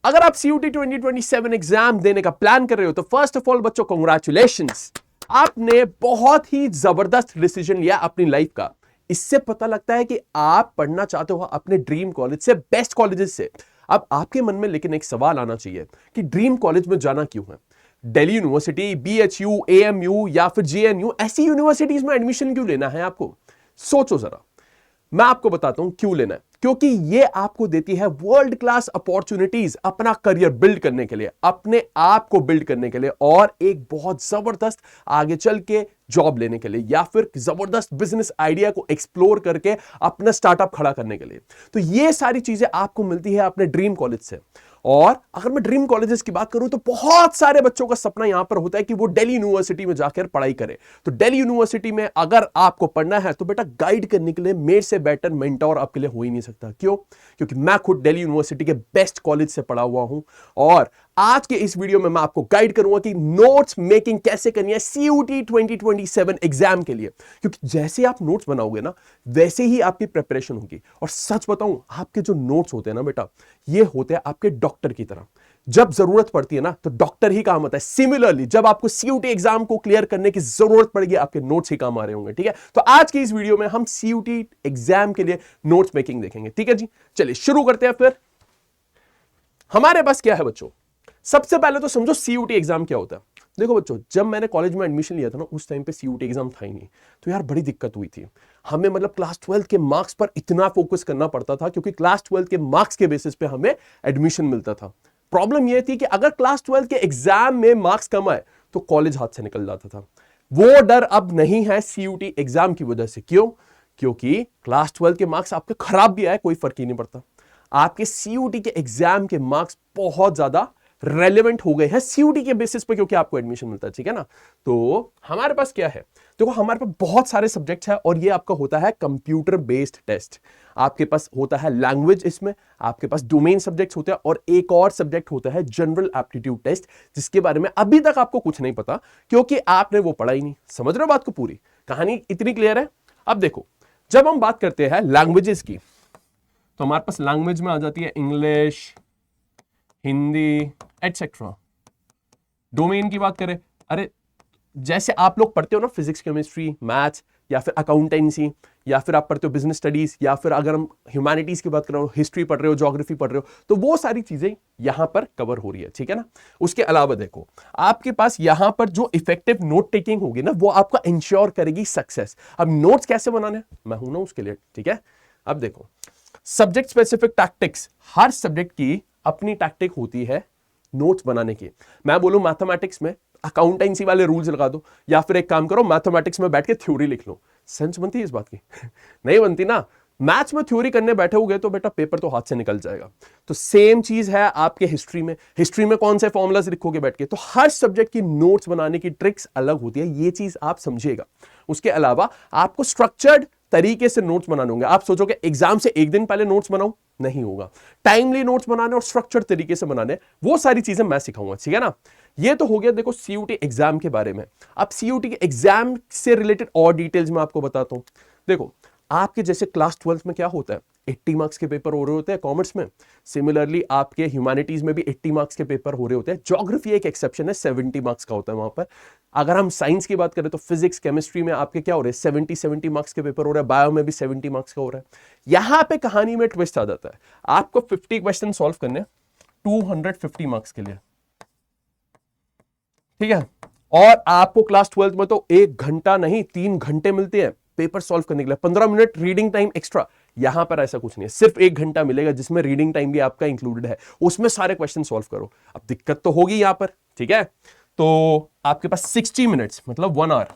अगर आप CUT 2027 exam देने का प्लान कर रहे हो तो फर्स्ट ऑफ ऑल बच्चों कांग्रेचुलेशंस, आपने बहुत ही जबरदस्त डिसीजन लिया अपनी लाइफ का। इससे पता लगता है कि आप पढ़ना चाहते हो अपने ड्रीम कॉलेज से, बेस्ट कॉलेजेस से। अब आपके मन में लेकिन एक सवाल आना चाहिए कि ड्रीम कॉलेज में जाना क्यों है? दिल्ली यूनिवर्सिटी, BHU, AMU या फिर JNU, ऐसी यूनिवर्सिटीज में एडमिशन क्यों लेना है आपको? सोचो जरा। मैं आपको बताता हूं क्यों लेना है। क्योंकि ये आपको देती है वर्ल्ड क्लास अपॉर्चुनिटीज अपना करियर बिल्ड करने के लिए, अपने आप को बिल्ड करने के लिए, और एक बहुत जबरदस्त आगे चल के जॉब लेने के लिए, या फिर जबरदस्त बिजनेस आइडिया को एक्सप्लोर करके अपना स्टार्टअप खड़ा करने के लिए। तो ये सारी चीजें आपको मिलती है अपने ड्रीम कॉलेज से। और अगर मैं ड्रीम कॉलेजेस की बात करूं तो बहुत सारे बच्चों का सपना यहां पर होता है कि वो दिल्ली यूनिवर्सिटी में जाकर पढ़ाई करें। तो दिल्ली यूनिवर्सिटी में अगर आपको पढ़ना है तो बेटा गाइड करने के लिए मेरे से बेटर मेंटोर आपके लिए हो ही नहीं सकता। क्यों? क्योंकि मैं खुद दिल्ली यूनिवर्सिटी के बेस्ट कॉलेज से पढ़ा हुआ हूं, और आज के इस वीडियो में मैं आपको गाइड करूंगा कि नोट्स मेकिंग कैसे करनी है CUT 2027 एग्जाम के लिए। क्योंकि जैसे आप नोट्स बनाओगे ना, वैसे ही आपकी प्रिपरेशन होगी। और सच बताऊं, आपके जो नोट्स होते हैं ना बेटा, ये होते हैं आपके डॉक्टर की तरह। जब जरूरत पड़ती है ना तो डॉक्टर ही काम आता है। सिमिलरली जब आपको CUT एग्जाम को क्लियर करने की जरूरत पड़ेगी, आपके नोट्स ही काम आ रहे होंगे। ठीक है, तो आज की इस वीडियो में हम CUT एग्जाम के लिए नोट्स मेकिंग देखेंगे। ठीक है जी, चलिए शुरू करते हैं। फिर हमारे पास क्या है बच्चों? सबसे पहले तो समझो CUT एग्जाम क्या होता है। देखो बच्चों, जब मैंने कॉलेज में एडमिशन लिया था ना, उस टाइम पे CUT एग्जाम था ही नहीं। तो यार बड़ी दिक्कत हुई थी हमें। मतलब क्लास 12 के मार्क्स पर इतना फोकस करना पड़ता था, क्योंकि क्लास 12 के मार्क्स के बेसिस पे हमें एडमिशन मिलता था। प्रॉब्लम यह थी कि अगर क्लास 12 के एग्जाम में मार्क्स कम आए तो कॉलेज हाथ से निकल जाता था। वो डर अब नहीं है CUT एग्जाम की वजह से। क्यों? क्योंकि क्लास 12 के मार्क्स आपके खराब भी आए कोई फर्क ही नहीं पड़ता। आपके CUT के एग्जाम के मार्क्स बहुत ज्यादा रेलेवेंट हो गए हैं CUT के बेसिस पे, क्योंकि आपको एडमिशन मिलता है। ठीक है ना? तो हमारे पास क्या है? देखो, हमारे पास बहुत सारे सब्जेक्ट्स हैं, और ये आपका होता है कंप्यूटर बेस्ड टेस्ट। आपके पास होता है लैंग्वेज, इसमें आपके पास डोमेन सब्जेक्ट्स होते हैं, और एक और सब्जेक्ट होता है जनरल एप्टीट्यूड टेस्ट, जिसके बारे में अभी तक आपको कुछ नहीं पता, क्योंकि आपने वो पढ़ा ही नहीं। समझ रहे हो बात को? पूरी कहानी इतनी क्लियर है। अब देखो, जब हम बात करते हैं लैंग्वेजेस की, तो हमारे पास लैंग्वेज में आ जाती है इंग्लिश, हिंदी, एटसेट्रा। डोमेन की बात करें, अरे जैसे आप लोग पढ़ते हो ना फिजिक्स, केमिस्ट्री, मैथ्स, या फिर अकाउंटेंसी, या फिर आप पढ़ते हो बिजनेस स्टडीज, या फिर अगर हम ह्यूमैनिटीज की बात कर रहे हो, हिस्ट्री पढ़ रहे हो, ज्योग्राफी पढ़ रहे हो, तो वो सारी चीजें यहां पर कवर हो रही है। ठीक है ना? उसके अलावा देखो, आपके पास यहां पर जो इफेक्टिव नोट टेकिंग होगी ना, वो आपका इंश्योर करेगी सक्सेस। अब नोट्स कैसे बनाने, मैं हूं ना उसके लिए। ठीक है, अब देखो, सब्जेक्ट स्पेसिफिक टैक्टिक्स, हर सब्जेक्ट की अपनी टैक्टिक होती है नोट्स बनाने की। मैं बोलूं मैथमेटिक्स में अकाउंटेंसी वाले रूल्स लगा दो, या फिर एक काम करो, मैथमेटिक्स में बैठ के थ्योरी लिख लो। सेंस बनती है इस बात की? नहीं बनती ना। मैथ्स में थ्योरी करने बैठे होगे तो बेटा पेपर तो हाथ से निकल जाएगा। तो सेम चीज है आपके हिस्ट्री में। हिस्ट्री में कौन से फॉर्मूलाज लिखोगे बैठ के? तो हर सब्जेक्ट की नोट्स बनाने की ट्रिक्स अलग होती है, ये चीज आप समझिएगा। उसके अलावा आपको स्ट्रक्चर्ड तरीके से नोट्स बनाने होंगे। आप सोचोगे एग्जाम से एक दिन पहले नोट्स बनाऊं, नहीं होगा। टाइमली नोट्स बनाने और स्ट्रक्चर तरीके से बनाने, वो सारी चीजें मैं सिखाऊंगा। ठीक है ना? ये तो हो गया देखो CUT एग्जाम के बारे में। अब CUT के एग्जाम से रिलेटेड और डिटेल्स में आपको बताता हूं। देखो, आपके जैसे क्लास 12 में क्या होता है, 80 मार्क्स के पेपर हो रहे होते हैं कॉमर्स में। सिमिलरली आपके ह्यूमैनिटीज में भी 80 मार्क्स के पेपर हो रहे होते हैं। ज्योग्राफी एक एक्सेप्शन है, 70 मार्क्स का होता है वहां पर। अगर हम साइंस की बात करें तो फिजिक्स, केमिस्ट्री में आपके क्या हो रहे हैं, 70 मार्क्स के पेपर हो रहा है। बायो में भी 70 मार्क्स का हो रहा है। यहां पे कहानी में ट्विस्ट आ जाता है। आपको 50 क्वेश्चन सॉल्व करने 250 मार्क्स के लिए। ठीक है, और आपको क्लास 12 में तो 1 घंटा नहीं 3 घंटे मिलते हैं पेपर सॉल्व करने के लिए। 15 मिनट रीडिंग टाइम एक्स्ट्रा। यहां पर ऐसा कुछ नहीं है, सिर्फ 1 घंटा मिलेगा, जिसमें रीडिंग टाइम भी आपका इंक्लूडेड है। उसमें सारे क्वेश्चन सॉल्व करो। अब दिक्कत तो होगी यहां पर। ठीक है, तो आपके पास 60 मिनट्स मतलब 1 आवर।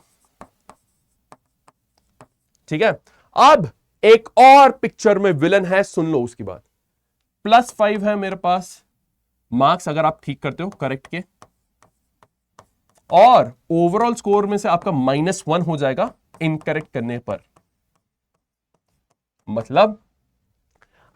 ठीक है, अब एक और पिक्चर में विलन है, सुन लो उसकी बात। +5 है मेरे पास मार्क्स अगर आप ठीक करते हो करेक्ट के, और ओवरऑल स्कोर में से आपका -1 हो जाएगा इनकरेक्ट करने पर। मतलब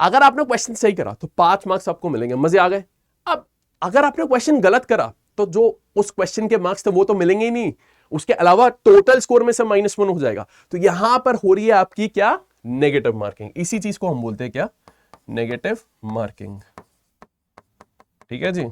अगर आपने क्वेश्चन सही करा तो 5 मार्क्स आपको मिलेंगे, मजे आ गए। अब अगर आपने क्वेश्चन गलत करा तो जो उस क्वेश्चन के मार्क्स थे वो तो मिलेंगे ही नहीं, उसके अलावा टोटल स्कोर में से -1 हो जाएगा। तो यहां पर हो रही है आपकी क्या, नेगेटिव मार्किंग। इसी चीज को हम बोलते हैं क्या, नेगेटिव मार्किंग। ठीक है जी।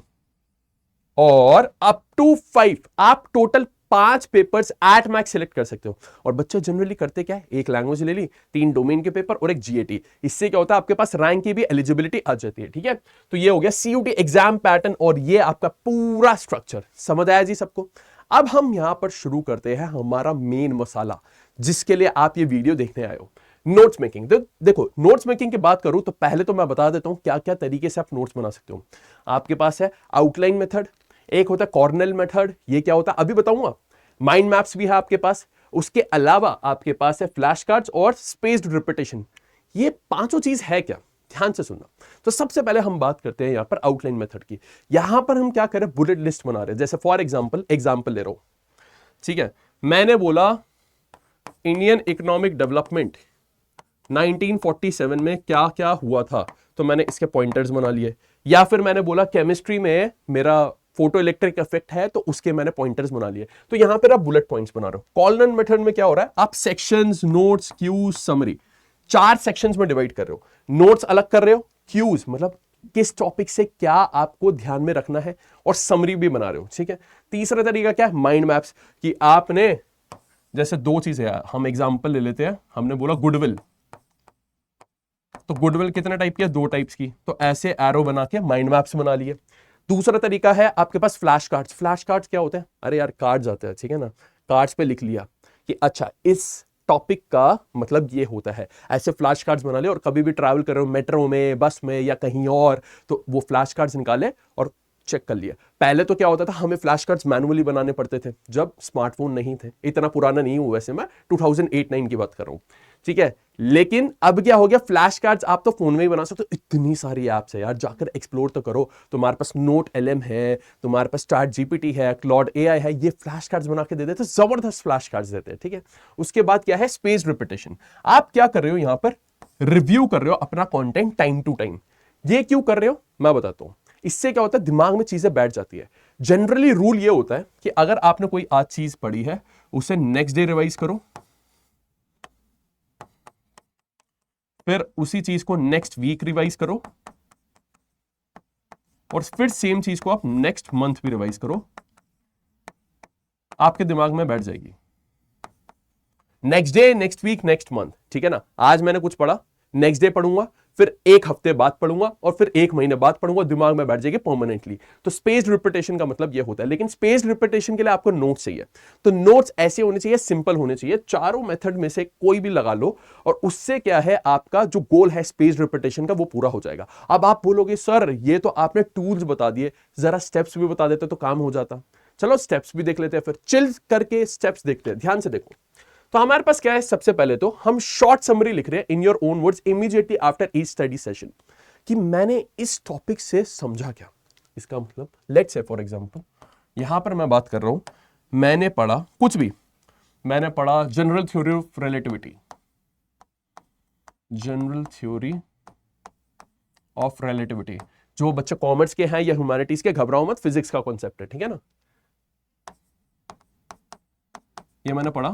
और अप टू 5 आप total 5 papers at max select कर सकते हो। और बच्चे जनरली करते क्या है, एक लैंग्वेज ले ली, 3 डोमेन के पेपर और एक जीएटी। इससे क्या होता है, आपके पास रैंक की भी एलिजिबिलिटी आ जाती है। ठीक है, तो ये हो गया सीयूटी एग्जाम पैटर्न और ये आपका पूरा स्ट्रक्चर। समझ आया जी सबको? अब हम यहां पर शुरू करते हैं हमारा मेन मसाला, जिसके लिए आप ये वीडियो देखने आए हो, नोट्स मेकिंग। देखो, नोट्स मेकिंग की बात करूं तो पहले तो मैं बता देता हूं क्या क्या तरीके से आप नोट्स बना सकते हो। आपके पास है आउटलाइन मेथड, एक होता है कॉर्नेल मेथड, ये क्या होता है अभी बताऊंगा। माइंड मैप्स भी है आपके पास, उसके अलावा आपके पास है फ्लैश कार्ड्स और स्पेस्ड रिपीटेशन। ये पांचों चीज है क्या, ध्यान से सुनना। तो सबसे पहले हम बात करते हैं यहां पर आउटलाइन मेथड की। यहां पर हम क्या कर रहे हैं, बुलेट लिस्ट बना रहे हैं। जैसे फॉर एग्जाम्पल ले रहा हूं, ठीक है, मैंने बोला इंडियन इकोनॉमिक डेवलपमेंट 1947 में क्या क्या हुआ था, तो मैंने इसके पॉइंटर्स बना लिए। या फिर मैंने बोला केमिस्ट्री में मेरा फोटो इलेक्ट्रिक इफेक्ट है, तो उसके मैंने पॉइंटर्स बना लिए। तो यहां पर आप बुलेट पॉइंट्स बना रहे हो। कॉर्नर मेथड में क्या हो रहा है, आप sections, notes, cues, summary, 4 sections में डिवाइड कर रहे हो। नोट्स अलग कर रहे हो, क्यूज मतलब किस टॉपिक से क्या आपको ध्यान में रखना है, और समरी भी बना रहे हो। ठीक है, तीसरा तरीका क्या है, माइंड मैप्स, कि आपने जैसे 2 चीजें हैं, हम एग्जांपल ले लेते हैं। हमने बोला गुडविल, तो गुडविल कितने टाइप की है, 2 टाइप्स की, तो ऐसे एरो बना के माइंड मैप्स बना लिए। दूसरा तरीका है आपके पास फ्लैश कार्ड्स। फ्लैश कार्ड्स क्या होते हैं, अरे यार कार्ड्स आते हैं, ठीक है ना, कार्ड्स पे लिख लिया कि अच्छा इस टॉपिक का मतलब ये होता है। ऐसे फ्लैश कार्ड्स बना ले, और कभी भी ट्रैवल कर रहे हो मेट्रो में, बस में या कहीं और, तो वो फ्लैश कार्ड्स निकाले और चेक कर लिया। पहले तो क्या होता था, हमें फ्लैश कार्ड्स मैनुअली बनाने पड़ते थे, जब स्मार्टफोन नहीं थे। इतना पुराना नहीं हूं वैसे मैं, 2008-9 की बात कर रहा हूं, ठीक है। लेकिन अब क्या हो गया, फ्लैश कार्ड्स आप तो फोन में ही बना सकते हो। इतनी सारी ऐप्स है यार, जाकर एक्सप्लोर तो करो। तुम्हारे पास नोट LM है, तुम्हारे पास चैट GPT है, क्लॉड AI है, ये फ्लैश कार्ड्स बना के दे देते, जबरदस्त फ्लैश कार्ड्स देते हैं। ठीक है, उसके बाद क्या है, स्पेस्ड रिपीटेशन। आप क्या कर रहे हो, यहां पर रिव्यू कर रहे हो अपना कंटेंट टाइम टू टाइम। ये क्यों कर रहे हो, मैं बताता हूं। इससे क्या होता है, दिमाग में चीजें बैठ जाती है। जनरली रूल ये होता है कि अगर आपने कोई आज चीज पढ़ी है, उसे नेक्स्ट डे रिवाइज करो, फिर उसी चीज को नेक्स्ट वीक रिवाइज करो, और फिर सेम चीज को आप नेक्स्ट मंथ भी रिवाइज करो, आपके दिमाग में बैठ जाएगी। Next day, next week, next month, ठीक है ना। आज मैंने कुछ पढ़ा, नेक्स्ट डे पढ़ूंगा, फिर 1 हफ्ते बाद पढ़ूंगा, और फिर 1 महीने बाद पढ़ूंगा, दिमाग में बैठ जाएगी परमानेंटली। तो स्पेस्ड रिपीटेशन का मतलब ये होता है। लेकिन स्पेस्ड रिपीटेशन के लिए आपको नोट्स चाहिए। तो नोट्स ऐसे होने चाहिए, सिंपल होने चाहिए। चारों मेथड में से कोई भी लगा लो, और उससे क्या है, आपका जो गोल है स्पेस्ड रिपीटेशन का, वो पूरा हो जाएगा। अब आप बोलोगे सर ये तो आपने टूल्स बता दिए, जरा स्टेप्स भी बता देते तो काम हो जाता। चलो स्टेप्स भी देख लेते हैं, फिर चिल करके स्टेप्स देखते हैं, ध्यान से देखो। तो हमारे पास क्या है, सबसे पहले तो हम शॉर्ट समरी लिख रहे हैं in your own words immediately after each study session, कि मैंने इस टॉपिक से समझा क्या। इसका मतलब लेट्स से फॉर एग्जांपल यहां पर मैं बात कर रहा हूं, मैंने पढ़ा कुछ भी, मैंने पढ़ा general theory of relativity, general theory of relativity. जो बच्चे कॉमर्स के हैं या ह्यूमैनिटीज के, घबराओ मत, फिजिक्स का कॉन्सेप्ट है, ठीक है ना। ये मैंने पढ़ा,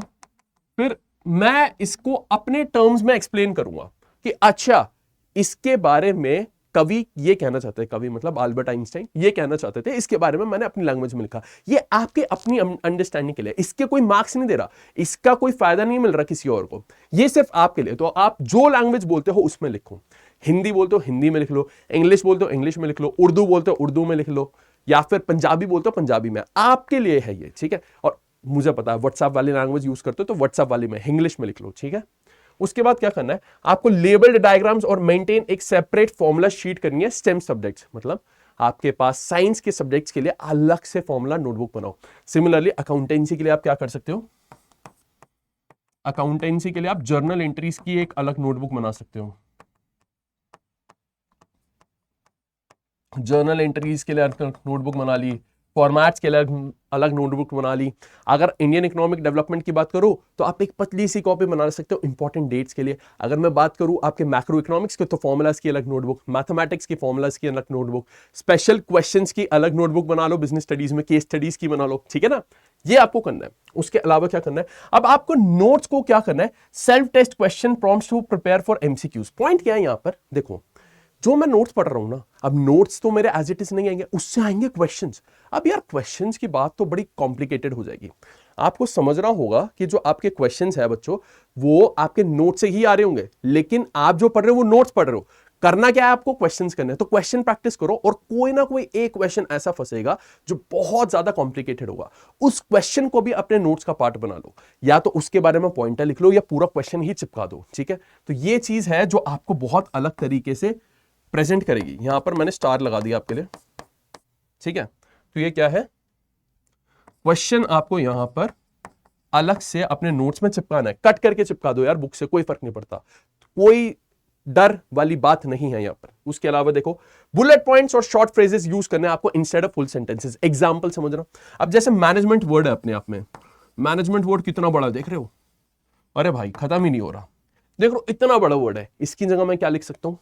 फिर मैं इसको अपने टर्म्स में एक्सप्लेन करूंगा कि अच्छा इसके बारे में कवि ये कहना चाहते हैं, कवि मतलब अल्बर्ट आइंस्टाइन ये कहना चाहते थे, इसके बारे में मैंने अपनी लैंग्वेज में लिखा। ये आपके अपनी अंडरस्टैंडिंग के लिए, इसके कोई मार्क्स नहीं दे रहा, इसका कोई फायदा नहीं मिल रहा किसी और को, ये सिर्फ आपके लिए। तो आप जो लैंग्वेज बोलते हो उसमें लिखो। हिंदी बोलते हो हिंदी में लिख लो, इंग्लिश बोलते हो इंग्लिश में लिख लो, उर्दू बोलते हो उर्दू में लिख लो, या फिर पंजाबी बोलते हो पंजाबी में, आपके लिए है ये, ठीक है। और मुझे पता है व्हाट्सएप वाली लैंग्वेज यूज करते हो, तो व्हाट्सएप वाली में इंग्लिश में लिख लो, ठीक है। उसके बाद क्या करना है, आपको लेबल्ड डायग्राम्स और मेंटेन एक सेपरेट फॉर्मूला शीट करनी है स्टेम सब्जेक्ट्स, मतलब आपके पास साइंस के सब्जेक्ट्स के लिए अलग से फॉर्मूला नोटबुक बनाओ। सिमिलरली अकाउंटेंसी के लिए आप क्या कर सकते हो, अकाउंटेंसी के लिए आप जर्नल एंट्रीज की एक अलग नोटबुक बना सकते हो। जर्नल एंट्रीज के लिए नोटबुक बना ली, फॉर्मेट्स के लिए अलग नोटबुक बना ली। अगर इंडियन इकोनॉमिक डेवलपमेंट की बात करूं तो आप एक पतली सी कॉपी बना सकते हो इंपॉर्टेंट डेट्स के लिए। अगर मैं बात करूं आपके मैक्रो इकोनॉमिक्स के, तो फॉर्मुलाज की अलग नोटबुक, मैथमेटिक्स की फॉर्मुलाज की अलग नोटबुक, स्पेशल क्वेश्चंस की अलग नोटबुक बना लो, बिजनेस स्टडीज में केस स्टडीज की बना लो, ठीक है ना। ये आपको करना है। उसके अलावा क्या करना है, अब आपको नोट्स को क्या करना है, self test question prompts to prepare for MCQs। Point क्या है यहां पर देखो, जो मैं नोट्स पढ़ रहा हूं ना, अब नोट्स तो मेरे एज इट इज नहीं आएंगे, उससे आएंगे क्वेश्चंस। अब यार क्वेश्चंस की बात तो बड़ी कॉम्प्लिकेटेड हो जाएगी। आपको समझना होगा कि जो आपके क्वेश्चंस है बच्चों, वो आपके नोट से ही आ रहे होंगे, लेकिन आप जो पढ़ रहे हो वो नोट्स पढ़ रहे हो। करना क्या है, आपको क्वेश्चंस करने हैं, तो क्वेश्चन प्रैक्टिस करो और कोई ना कोई एक क्वेश्चन ऐसा फंसेगा जो बहुत ज्यादा कॉम्प्लिकेटेड होगा, उस क्वेश्चन को भी अपने नोट्स का पार्ट बना लो, या तो उसके बारे में पॉइंटर लिख लो या पूरा क्वेश्चन ही चिपका दो। ठीक है, तो ये चीज है जो आपको बहुत अलग तरीके से प्रेजेंट करेगी। यहां पर मैंने स्टार लगा दिया आपके लिए। ठीक है, तो ये क्या है, क्वेश्चन आपको यहां पर अलग से अपने नोट्स में चिपकाना है। कट करके चिपका दो यार बुक से, कोई फर्क नहीं पड़ता, कोई डर वाली बात नहीं है यहां पर। उसके अलावा देखो, बुलेट पॉइंट्स और शॉर्ट फ्रेजेस यूज करने आपको instead of full sentences. Example समझना, अब जैसे मैनेजमेंट वर्ड है अपने आप में, मैनेजमेंट वर्ड कितना बड़ा देख रहे हो, अरे भाई खत्म ही नहीं हो रहा, देख लो इतना बड़ा वर्ड है, इसकी जगह मैं क्या लिख सकता हूं।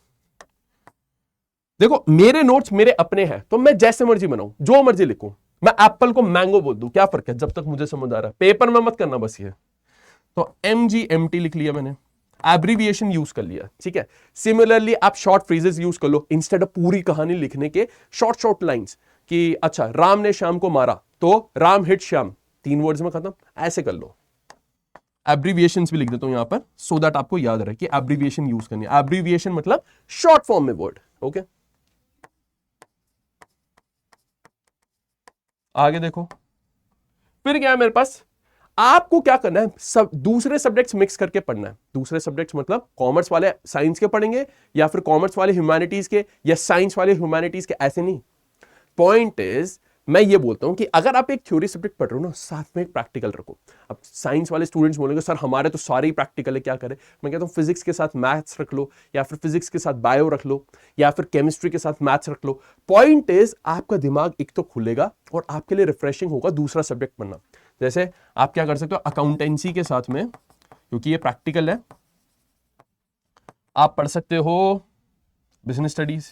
देखो मेरे नोट्स मेरे अपने हैं, तो मैं जैसे मर्जी बनाऊं, जो मर्जी लिखूं, मैं एप्पल को मैंगो बोल दूं, क्या फर्क है, जब तक मुझे समझ आ रहा है। पेपर में मत करना बस ये। तो MGMT लिख लिया मैंने, एब्रीविएशन यूज कर लिया। ठीक है, सिमिलरली आप शॉर्ट फ्रेजेस यूज कर लो, इंस्टेड ऑफ पूरी कहानी लिखने के शॉर्ट शॉर्ट लाइंस, कि अच्छा राम ने श्याम को मारा, तो राम हिट श्याम, 3 वर्ड्स में खत्म, ऐसे कर लो। एब्रीविएशंस भी लिख देता हूं यहां पर, सो दैट आपको याद रहे कि एब्रीविएशन यूज करनी है। एब्रीविएशन मतलब शॉर्ट फॉर्म में वर्ड। ओके, आगे देखो, फिर क्या है मेरे पास, आपको क्या करना है, सब दूसरे सब्जेक्ट्स मिक्स करके पढ़ना है। दूसरे सब्जेक्ट्स मतलब कॉमर्स वाले साइंस के पढ़ेंगे, या फिर कॉमर्स वाले ह्यूमैनिटीज के, या साइंस वाले ह्यूमैनिटीज के, ऐसे नहीं। पॉइंट इज, मैं ये बोलता हूं कि अगर आप एक थ्योरी सब्जेक्ट पढ़ रहे हो ना, साथ में एक प्रैक्टिकल रखो। अब साइंस वाले स्टूडेंट्स बोलेंगे सर हमारे तो सारे ही प्रैक्टिकल है, क्या करें। मैं कहता हूं फिजिक्स के साथ मैथ्स रख लो, या फिर फिजिक्स के साथ बायो रख लो, या फिर केमिस्ट्री के साथ मैथ्स रख लो। पॉइंट इज, आपका दिमाग एक तो खुलेगा और आपके लिए रिफ्रेशिंग होगा दूसरा सब्जेक्ट पढ़ना। जैसे आप क्या कर सकते हो, अकाउंटेंसी के साथ में, क्योंकि ये प्रैक्टिकल है, आप पढ़ सकते हो बिजनेस स्टडीज,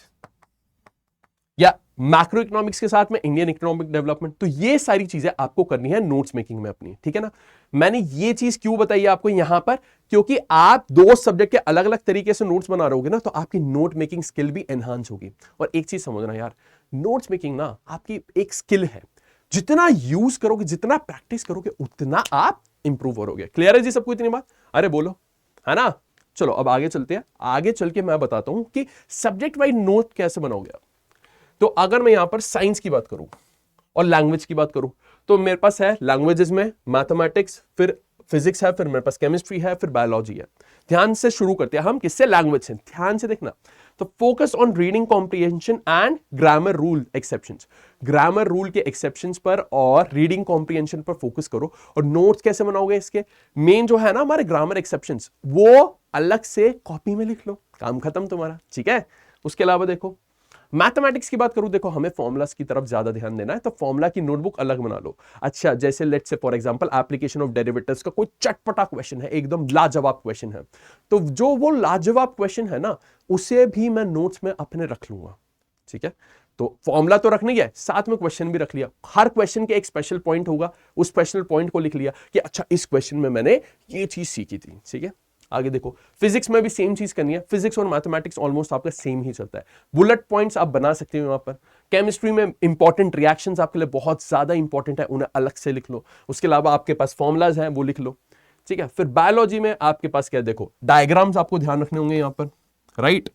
या मैक्रो इकोनॉमिक्स के साथ में इंडियन इकोनॉमिक डेवलपमेंट। तो ये सारी चीजें आपको करनी है नोट्स मेकिंग में अपनी। ठीक है ना, मैंने ये चीज क्यों बताई आपको यहां पर, क्योंकि आप 2 सब्जेक्ट के अलग अलग तरीके से नोट्स बना रहे होगे ना, तो आपकी नोट मेकिंग स्किल भी एनहांस होगी। और एक चीज समझना यार, नोट्स मेकिंग ना आपकी एक स्किल है, जितना यूज करोगे, जितना प्रैक्टिस करोगे, उतना आप इंप्रूव करोगे। क्लियर है जी सबको इतनी बात, अरे बोलो, है ना। चलो अब आगे चलते हैं, आगे चल के मैं बताता हूं कि सब्जेक्ट वाइज नोट कैसे बनाओगे आप। तो अगर मैं यहां पर साइंस की बात करूं और लैंग्वेज की बात करूं, तो मेरे पास है लैंग्वेजेस में मैथमेटिक्स, फिर फिजिक्स है, फिर मेरे पास केमिस्ट्री है, फिर बायोलॉजी है। ध्यान से शुरू करते हैं हम, किससे, लैंग्वेज से। ध्यान से देखना, तो focus on reading comprehension and grammar rule exceptions. Grammar rule के एक्सेप्शंस पर और रीडिंग कॉम्प्रिहेंशन पर फोकस करो। और नोट्स कैसे बनाओगे इसके, मेन जो है ना हमारे ग्रामर एक्सेप्शंस, वो अलग से कॉपी में लिख लो, काम खत्म तुम्हारा। ठीक है, उसके अलावा देखो मैथमेटिक्स की बात करूं, देखो हमें फॉर्मुलास की तरफ ज्यादा ध्यान देना है, तो फॉर्मुला की नोटबुक अलग बना लो। अच्छा, जैसे let's say for example application of derivatives का कोई चटपटा क्वेश्चन है, एकदम लाजवाब क्वेश्चन है, तो जो वो लाजवाब क्वेश्चन है ना, उसे भी मैं नोट्स में अपने रख लूंगा। ठीक है, तो फॉर्मुला तो रखनी है, साथ में क्वेश्चन भी रख लिया। हर क्वेश्चन के एक स्पेशल पॉइंट होगा, उस स्पेशल पॉइंट को लिख लिया कि अच्छा इस क्वेश्चन में मैंने ये चीज सीखी थी। ठीक है, आगे देखो, फिजिक्स में भी सेम चीज करनी है। फिजिक्स और मैथमेटिक्स ऑलमोस्ट आपका सेम ही चलता है, बुलेट पॉइंट्स आप बना सकते हो यहां पर। केमिस्ट्री में इंपॉर्टेंट रिएक्शंस आपके लिए बहुत ज्यादा इंपॉर्टेंट है, उन्हें अलग से लिख लो। उसके अलावा आपके पास फॉर्मुलाज हैं, वो लिख लो। ठीक है, फिर बायोलॉजी में आपके पास क्या, देखो डायग्राम्स आपको ध्यान रखने होंगे यहां पर, राइट।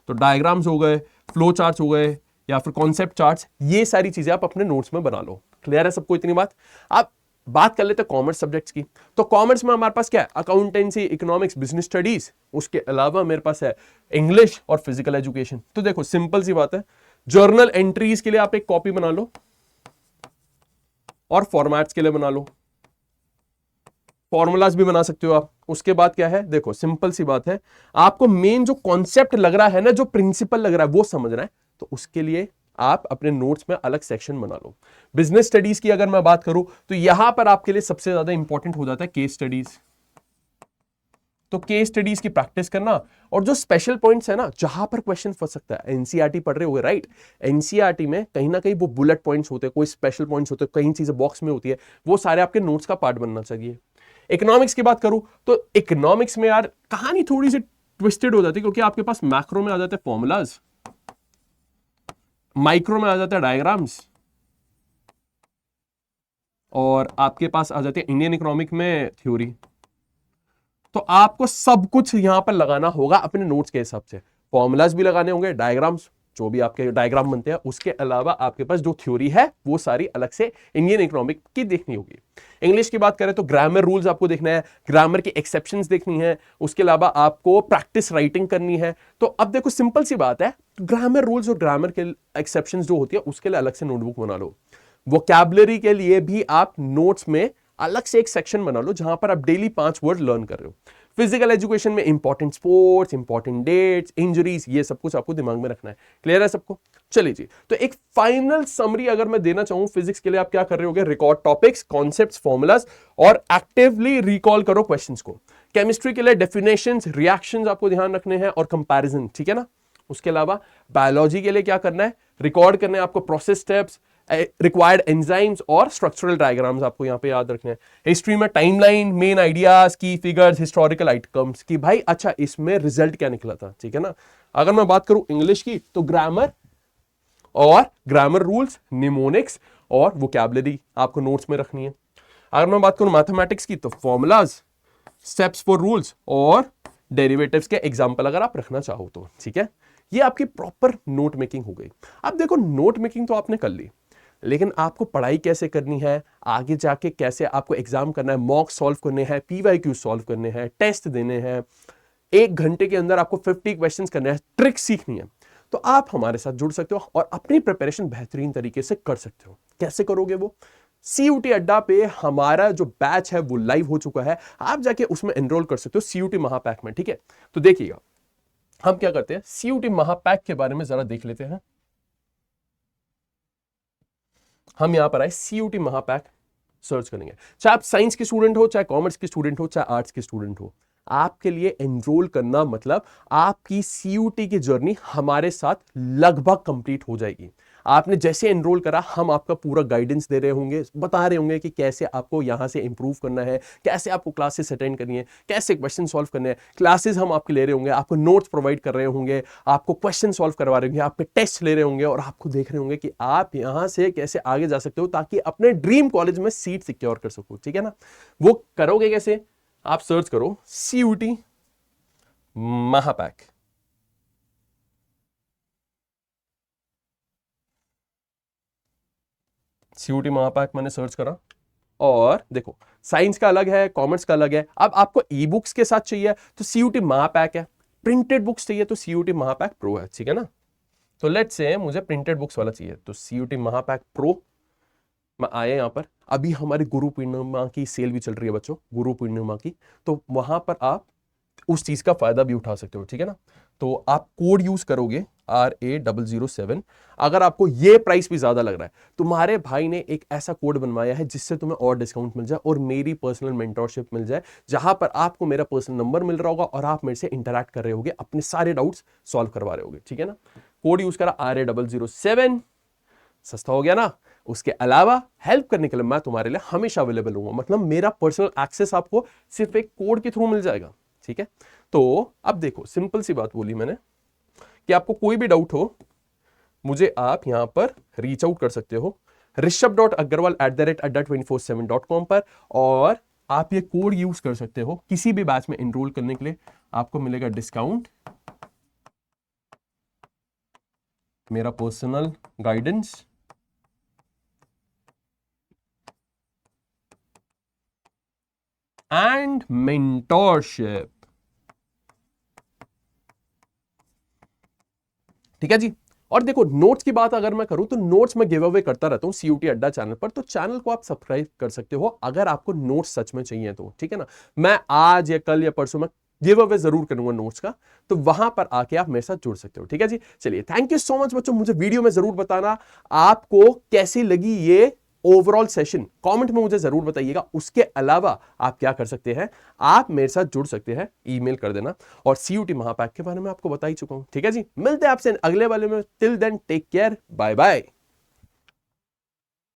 तो डायग्राम्स हो गए, फ्लो चार्ट्स हो गए, या फिर कॉन्सेप्ट चार्ट्स, ये सारी चीजें आप अपने नोट्स में बना लो। क्लियर है सबको इतनी बात। आप बात कर लेते हैं कॉमर्स सब्जेक्ट्स की, तो कॉमर्स में हमारे पास क्या है, अकाउंटेंसी, इकोनॉमिक्स, बिजनेस स्टडीज। उसके अलावा मेरे पास है इंग्लिश और फिजिकल एजुकेशन। तो देखो सिंपल सी बात है, जर्नल एंट्रीज के लिए आप एक कॉपी बना लो और फॉर्मेट्स के लिए बना लो, फॉर्मूलाज भी बना सकते हो आप। उसके बाद क्या है, देखो सिंपल सी बात है, आपको मेन जो कॉन्सेप्ट लग रहा है ना, जो प्रिंसिपल लग रहा है, वो समझना है, तो उसके लिए आप अपने नोट्स में अलग सेक्शन बना लो। बिजनेस स्टडीज की अगर मैं बात करूं, तो यहां पर आपके लिए सबसे ज्यादा इंपॉर्टेंट हो जाता है केस स्टडीज। तो केस स्टडीज की प्रैक्टिस करना, और जो स्पेशल पॉइंट्स है ना, जहां पर क्वेश्चन फंस सकता है, एनसीईआरटी पढ़ रहे होगे, राइट। एनसीईआरटी में कहीं ना कहीं वो बुलेट पॉइंट्स होते हैं, कोई स्पेशल पॉइंट्स होते हैं, कहीं चीजें बॉक्स में होती है, वो सारे आपके नोट्स का पार्ट बनना चाहिए। इकोनॉमिक्स की बात करूं, तो इकोनॉमिक्स में यार कहानी थोड़ी सी ट्विस्टेड हो जाती है, क्योंकि आपके पास मैक्रो में आ जाते हैं फॉर्मुलाज, माइक्रो में आ जाता है डायग्राम्स, और आपके पास आ जाती है इंडियन इकोनॉमिक में थ्योरी। तो आपको सब कुछ यहां पर लगाना होगा अपने नोट्स के हिसाब से, फॉर्मूलाज भी लगाने होंगे, डायग्राम्स जो भी आपके डायग्राम बनते हैं, उसके अलावा आपके पास जो थ्योरी है वो सारी अलग से इंडियन इकोनॉमिक की देखनी होगी। इंग्लिश की बात करें तो ग्रामर रूल्स आपको देखना है, ग्रामर की एक्सेप्शंस देखनी है, उसके अलावा आपको प्रैक्टिस राइटिंग करनी है। तो अब देखो सिंपल सी बात है, ग्रामर रूल्स और ग्रामर के एक्सेप्शंस जो होती है उसके लिए अलग से नोटबुक बना लो। वोकैबुलरी के लिए भी आप नोट्स में अलग से एक सेक्शन बना लो जहां पर आप डेली 5 वर्ड लर्न कर रहे हो। फिजिकल एजुकेशन में important sports, important dates, injuries, ये सब कुछ आपको दिमाग में रखना है। क्लियर है सबको? चलिए जी, तो एक फाइनल समरी अगर मैं देना चाहूं फिजिक्स के लिए, आप क्या कर रहे होगे? रिकॉर्ड टॉपिक्स, कॉन्सेप्ट्स, फॉर्मूलाज और एक्टिवली रिकॉल करो क्वेश्चंस को। केमिस्ट्री के लिए डेफिनेशंस, रिएक्शंस आपको ध्यान रखने हैं और कंपैरिजन, ठीक है ना? उसके अलावा बायोलॉजी के लिए क्या करना है? रिकॉर्ड करने हैं आपको प्रोसेस स्टेप्स, रिक्वायर्ड एंजाइम्स और स्ट्रक्चरल डायग्राम्स आपको यहां पे याद रखने हैं। हिस्ट्री में टाइमलाइन, मेन आइडियाज, की फिगर्स, हिस्टोरिकल आइटम्स की भाई अच्छा इसमें रिजल्ट क्या निकला था, ठीक है ना? अगर मैं बात करूं इंग्लिश की तो ग्रामर और ग्रामर रूल्स, निमोनिक्स और वोकैबुलरी आपको नोट्स में रखनी है। अगर मैं बात करूं मैथमेटिक्स की तो फॉर्मूलाज, स्टेप्स फॉर रूल्स और डेरिवेटिव्स के एग्जांपल अगर आप रखना चाहो तो, ठीक है? ये आपकी प्रॉपर नोट मेकिंग हो गई। अब देखो नोट मेकिंग तो आपने कर ली, लेकिन आपको पढ़ाई कैसे करनी है, आगे जाके कैसे आपको एग्जाम करना है, मॉक सॉल्व करने हैं, पीवाईक्यू सॉल्व करने हैं, टेस्ट देने हैं, 1 घंटे के अंदर आपको 50 क्वेश्चंस करने हैं, ट्रिक सीखनी है, तो आप हमारे साथ जुड़ सकते हो और अपनी प्रिपरेशन बेहतरीन तरीके से कर सकते हो। कैसे करोगे वो? सीयूटी अड्डा पे हमारा जो बैच है वो लाइव हो चुका है, आप जाके उसमें एनरोल कर सकते हो सीयूटी महापैक में, ठीक है? तो देखिएगा हम क्या करते हैं, सीयूटी महापैक के बारे में जरा देख लेते हैं। हम यहां पर आए, सीयूटी महापैक सर्च करेंगे। चाहे आप साइंस के स्टूडेंट हो, चाहे कॉमर्स के स्टूडेंट हो, चाहे आर्ट्स के स्टूडेंट हो, आपके लिए एनरोल करना मतलब आपकी सीयूटी की जर्नी हमारे साथ लगभग कंप्लीट हो जाएगी। आपने जैसे एनरोल करा, हम आपका पूरा गाइडेंस दे रहे होंगे, बता रहे होंगे कि कैसे आपको यहां से इंप्रूव करना है, कैसे आपको क्लासेस अटेंड करनी है, कैसे क्वेश्चन सॉल्व करने हैं। क्लासेस हम आपके ले रहे होंगे, आपको नोट्स प्रोवाइड कर रहे होंगे, आपको क्वेश्चन सॉल्व करवा रहे होंगे, आपके टेस्ट ले रहे होंगे और आपको देख रहे होंगे कि आप यहां से कैसे आगे जा सकते हो ताकि अपने ड्रीम कॉलेज में सीट सिक्योर कर सको, ठीक है ना? वो करोगे कैसे? आप सर्च करो सीयूटी महापैक। सीयूटी महापैक मैंने सर्च करा और देखो साइंस का अलग है, कॉमर्स का अलग है। अब आपको ई बुक्स के साथ चाहिए तो सीयूटी महापैक है, प्रिंटेड बुक्स चाहिए तो सीयूटी महापैक प्रो है, ठीक है ना? तो लेट्स से मुझे प्रिंटेड बुक्स वाला चाहिए तो सीयूटी महापैक प्रो। मैं आया यहाँ पर, अभी हमारी गुरु पूर्णिमा की सेल भी चल रही है बच्चों, गुरु पूर्णिमा की, तो वहां पर आप उस चीज का फायदा भी उठा सकते हो, ठीक है ना? तो आप कोड यूज करोगे RA007। अगर आपको ये प्राइस भी ज्यादा लग रहा है, तुम्हारे भाई ने एक ऐसा कोड बनवाया है जिससे तुम्हें और डिस्काउंट मिल जाए और मेरी पर्सनल मेंटरशिप मिल जाए, जहां पर आपको मेरा पर्सनल नंबर मिल रहा होगा और आप मेरे से इंटरैक्ट कर रहे होगे, अपने सारे डाउट्स सॉल्व करवा रहे होगे, ठीक है ना? कोड यूज करा RA007, सस्ता हो गया ना? उसके अलावा हेल्प करने के लिए मैं तुम्हारे लिए हमेशा अवेलेबल हूं, मतलब मेरा पर्सनल एक्सेस आपको सिर्फ एक कोड के थ्रू मिल जाएगा, ठीक है? तो अब देखो सिंपल सी बात बोली मैंने कि आपको कोई भी डाउट हो मुझे आप यहां पर रीच आउट कर सकते हो rishabh.agarwal@adda247.com पर, और आप ये कोड यूज कर सकते हो किसी भी बैच में एनरोल करने के लिए, आपको मिलेगा डिस्काउंट, मेरा पर्सनल गाइडेंस एंड मेंटरशिप, ठीक है जी? और देखो नोट्स की बात अगर मैं करूं तो नोट्स में गिव अवे करता रहता हूं सीयूटी अड्डा चैनल पर, तो चैनल को आप सब्सक्राइब कर सकते हो अगर आपको नोट्स सच में चाहिए तो, ठीक है ना? मैं आज या कल या परसों में गिव अवे जरूर करूंगा नोट्स का, तो वहां पर आके आप मेरे साथ जुड़ सकते हो, ठीक है जी? चलिए थैंक यू सो मच बच्चों, मुझे वीडियो में जरूर बताना आपको कैसी लगी ये ओवरऑल सेशन, कमेंट में मुझे जरूर बताइएगा। उसके अलावा आप क्या कर सकते हैं, आप मेरे साथ जुड़ सकते हैं, ईमेल कर देना, और सीयूटी महापैक के बारे में आपको बता ही चुका हूं, ठीक है जी? मिलते हैं आपसे अगले वाले में, till then take care, bye bye.